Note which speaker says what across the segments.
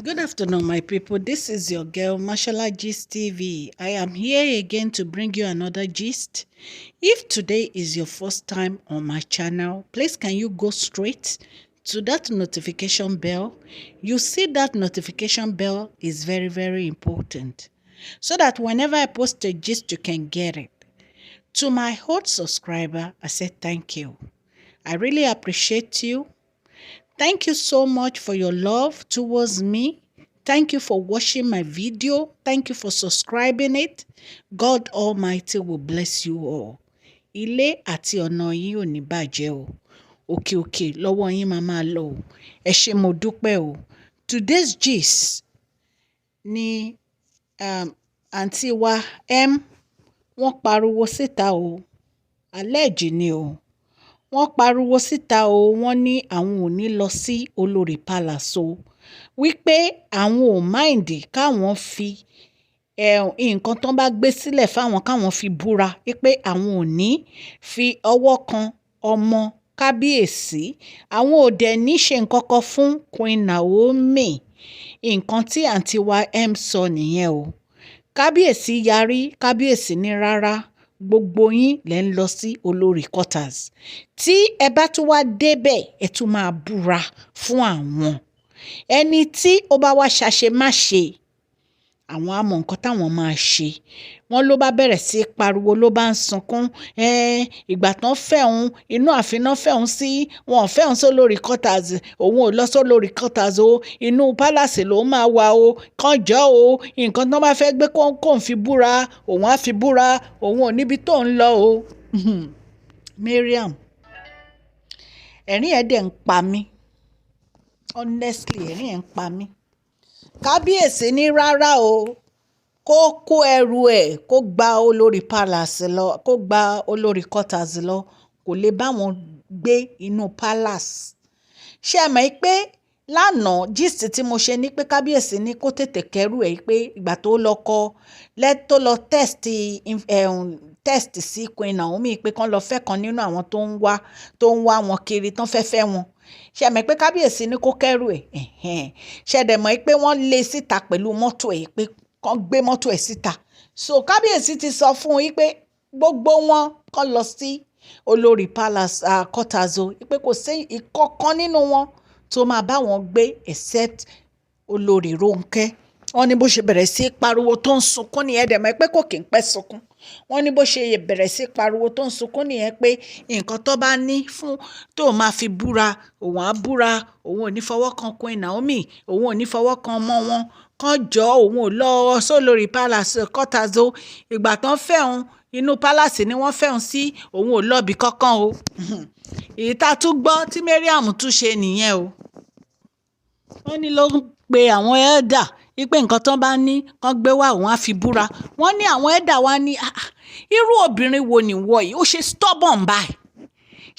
Speaker 1: Good afternoon, my people. This is your girl, Mashallah Gist TV. I am here again to bring you another gist. If today is your first time on my channel, please can you go straight to that notification bell? You see that notification bell is very, very important, so that whenever I post a gist, you can get it. To my old subscriber, I said thank you. I really appreciate you. Thank you so much for your love towards me. Thank you for watching my video. Thank you for subscribing it. God Almighty will bless you all. Ilé àti ọ̀nà yín ò ní bàjẹ́ o. Òkè òkè lọ́wọ́ yín máa máa lọ o. Ẹ ṣé mo dúpẹ́ o. Today's gist ni àǹtí wa wọ́n pariwo síta o. Àlẹ́jì ni o. Wọ́n pariwo síta o, wọ́n ní àwọn ò ní lọ sí olórí palace o, wípé àwọn ò máìndì káwọn fi nǹkan tán bá gbé sílẹ̀ fáwọn káwọn fi búra, wípé àwọn ò ní fi ọwọ́ kan ọmọ kábíyèsí, àwọn ò dẹ̀ ní ṣe nǹkan kan fún Queen Naomi. Nǹkan tí àǹtí wa sọ nìyẹn o. Kábíyèsí yarí, kábíyèsí ní rárá, gbogbo yín lẹ ń lọ sí olórí quarters. Tí ẹ bá tún wá débẹ̀, ẹ tún máa búra fún àwọn. Ẹni tí ó bá wá ṣàṣemáṣe, àwọn á mọ nǹkan táwọn máa ṣe. Wọ́n ló bá bẹ̀rẹ̀ sí pariwo, ló bá ń sunkún. Ìgbà tán fẹ́ òun, inú ààfin náà fẹ́ òun sí, wọn ò fẹ́ òun sí olórí quarters. Òun ò lọ sí olórí quarters o. Inú palace ló máa wà o. Kàn jọ́ o. Nǹkan tán bá fẹ́ gbé kó ń fi búra, òun á fi búra. Òun ò níbi tó ń lọ o. Mariam, ẹ̀rín ẹ̀ dẹ̀ ń pa mí. Honestly, ẹ̀rín ẹ̀ ń pa mí. Kábíyèsí ní rárá o, kó kó ẹrù ẹ̀, kó gba olórí palace lọ, kó gba olórí quarters lọ, kò lè bá wọn gbé inú palace. Ṣé ẹ mọ̀ pé lánàá gist tí mo ṣe ní pé kábíyèsí ní kó tètè kẹrù ẹ̀, pé ìgbà tó lọ lọ test sí Queen Naomi, pé kán lọ fẹ́ kan nínú àwọn tó ń wá wọn kiri, tán fẹ́ wọn. Ṣé ẹ mọ̀ pé kábíyèsí ní kó kẹ́rù ẹ̀? Ṣé ẹ dẹ̀ mọ̀ pé wọ́n lé síta pẹ̀lú mọ́tò ẹ̀, pé kán gbé mọ́tò ẹ̀ síta. So kábíyèsí ti sọ fún un pé gbogbo wọn kán lọ sí olórí palace quarters o, pé kò sí ìkọ̀kan nínú wọn tó máa bá wọn gbé except olórí Rónkẹ́. Wọ́n ní bó ṣe bẹ̀rẹ̀ sí pariwo tó ń sunkún nìyẹn, dẹ̀ mọ̀ pé kò kí ń pẹ́ sunkún. Wọ́n ní bó ṣe bẹ̀rẹ̀ sí pariwo tó ń sunkún nìyẹn, pé nǹkan tó bá ní fún tó máa fi búra, òun á búra, òun ò ní fọwọ́ kan Queen Naomi, òun ò ní fọwọ́ kan ọmọ wọn, kán jọ òun ò lọ sólórí palace quarters o. Ìgbà tán fẹ́ òun, inú palace ni wọ́n fẹ́ òun sí, òun ò lọ́bi kankan o. Èyí tá tún gbọ́ tí Mariam tún ṣe nìyẹn o. Wọ́n ní ló ń pe àwọn elder, wípé nǹkan tán bá ní kán gbé wá, òun á fi búra. Wọ́n ní àwọn elder wá ní irú obìnrin wo ni wọ yìí, ó ṣe stubborn báyìí.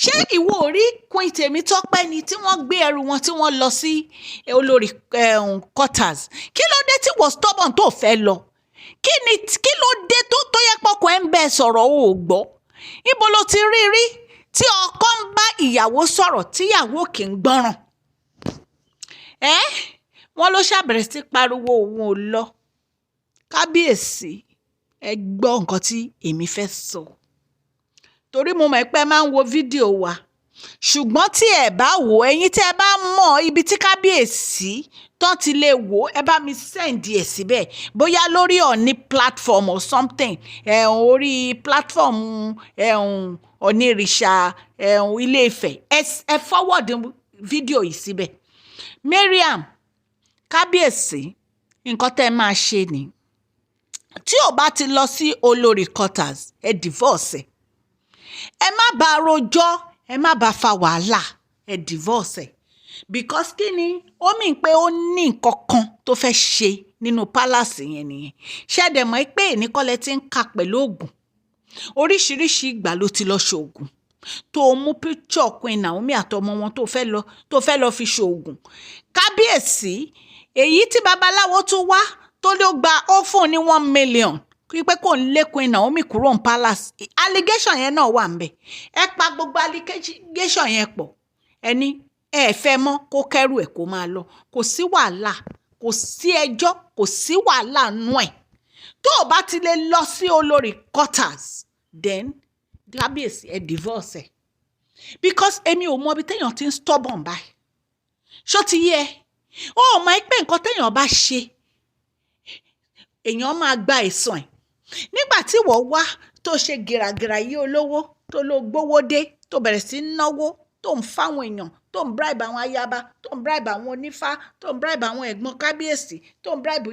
Speaker 1: Ṣé ìwọ ò rí Queen Tèmítọ́pẹ́ ni tí wọ́n gbé ẹrù wọn tí wọ́n lọ sí olórí quarters? Kí ló dé tí wọ́n stubborn tó fẹ́ lọ? Kí ló dé tó yẹ pọ́kọ ẹ̀ ń bẹ sọ̀rọ̀ o ò gbọ́? Ibo ló ti rí tí ọkọ ń bá ìyàwó sọ̀rọ̀ tíyàwó kì í gbọ́ràn? Wọ́n ló ṣàbẹ̀rẹ̀ sí pariwo òun ò lọ. Kábíyèsí, ẹ gbọ́ nǹkan tí èmi fẹ́ sọ, torí mo mọ̀ pé ẹ máa ń wo fídíò wa. Ṣùgbọ́n tí ẹ bá wò, ẹ̀yin tí ẹ bá mọ̀ ibi tí kábíyèsí tán ti lè wò, ẹ bá mi send ẹ̀ síbẹ̀, bóyá lórí Ọ̀ọ̀ni platform or something, orí platform Ọ̀ọ̀nìrìṣà Ilé Ifẹ̀, ẹ forward fídíò yìí síbẹ̀. Mariam, kábíyèsí, nǹkan tẹ́ ẹ máa ṣe ni, tí ò bá ti lọ sí olórí quarters, ẹ divorce ẹ. Ẹ má bá rojọ́, ẹ má bá fa wàhálà, ẹ divorce ẹ. Because kí ni ó mì pé ó ní nǹkan kan tó fẹ́ ṣe nínú palace yẹn nìyẹn. Ṣé ẹ dẹ̀ mọ̀ pé ìníkọ́lẹ̀ ti ń ka pẹ̀lú oògùn? Oríṣiríṣi ìgbà ló ti lọ ṣoògùn. Tó mú picture Queen Naomi àtọmọ wọn tó fẹ́ lọ fi ṣoògùn. Kábíyèsí, èyí tí babaláwo tún wá tó ló gba ó fún ní 1 million pé kò ń lé Queen Naomi kúrò ní palace. Allegation yẹn náà wà ńbẹ̀. Ẹ pa gbogbo allegation yẹn pọ̀. Ẹni ẹ fẹ́ mọ́ kó kẹ́rù ẹ̀ kó máa lọ. Kò sí wàhálà, kò sí ẹjọ́ kò sí wàhálà nú ẹ̀ tó o bá ti lè lọ sí olórí quarters then kábíyèsí ẹ divorce ẹ because èmi ò mọ ibi téèyàn ti ń stubborn báyìí ṣó ti yé ẹ ó mọ̀ pé nǹkan téèyàn bá ṣe èèyàn máa gba ẹ̀san ẹ̀ nígbà tí wọ́n wá tó ṣe gìràgìrà yí olówó tó lọ gbówó dé tó bẹ̀rẹ̀ sí náwó tó ń fáwọn èèyàn tó ń bribe àwọn ayaba tó ń bribe àwọn onífá tó ń bribe àwọn ẹ̀gbọ́n kábíyèsí tó ń bribe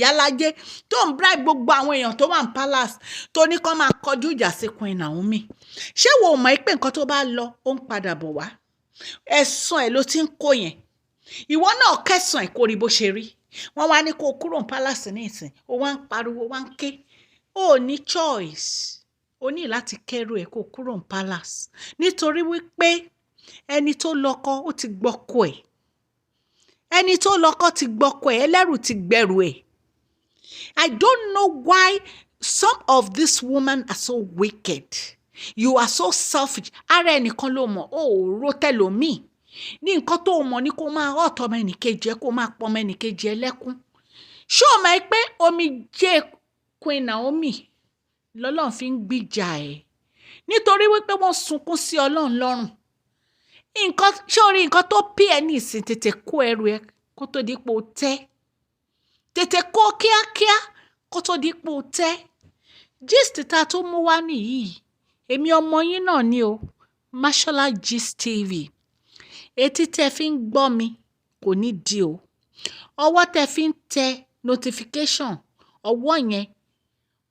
Speaker 1: yálájé tó ń bribe gbogbo àwọn èèyàn tó wà ní palace tó ní kó máa kọjú ìjà sí Queen Naomi ṣé wo mọ̀ pé nǹkan tó bá lọ ó ń padà bọ̀ wá ẹ̀san ẹ̀ ló ti ń kó yẹn ìwọ náà kẹsàn ẹ̀ kó rí bó ṣe rí wọ́n wá ní kó kúrò ní palace ní ìsìn ó wá ń pariwo wá ń ké ó ní choice ó ní láti kẹ́rù ẹ̀ kó kúrò ní palace nítorí wípé ẹni tó lọ́kọ ó ti gbọ́kọ ẹ̀ ẹni tó lọ́kọ ti gbọ́kọ ẹ̀ ẹlẹ́rù ti gbẹ̀rù ẹ̀. I don't know why some of these women are so wicked. You are so selfish. Ara ẹnìkan ló mọ̀ ó rò tẹlòmíì ní nǹkan tó mọ̀ ní kó máa ọ̀tọ̀ ọmọ ẹnìkejì ẹ kó máa pọ̀ ọmọ ẹnìkejì ẹ lẹ́kún. Ṣé o mọ̀ pé omi jẹ́ Queen Naomi lọ́lọ́run fi ń gbìjà ẹ̀ nítorí wípé wọ́n sunkún sí Ọlọ́run lọ́rùn. Nǹkan ṣé o rí nǹkan tó pí ẹ ní ìsìn tètè kó ẹrù ẹ kó tó dípò tẹ́ tètè kó kíákíá kó tó dípò tẹ́. Gist ta tó mú wá nìyí èmi ọmọ yín náà ni o Mashola Gist TV etí tẹ́ fi ń gbọ́ mi kò ní di o ọwọ́ tẹ́ fi ń tẹ notification ọwọ́ yẹn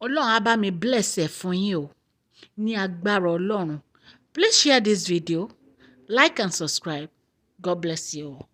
Speaker 1: Ọlọ́run á bá mi bless ẹ̀ fún yín o ní agbára Ọlọ́run. Please share this video, like and subscribe. God bless you all.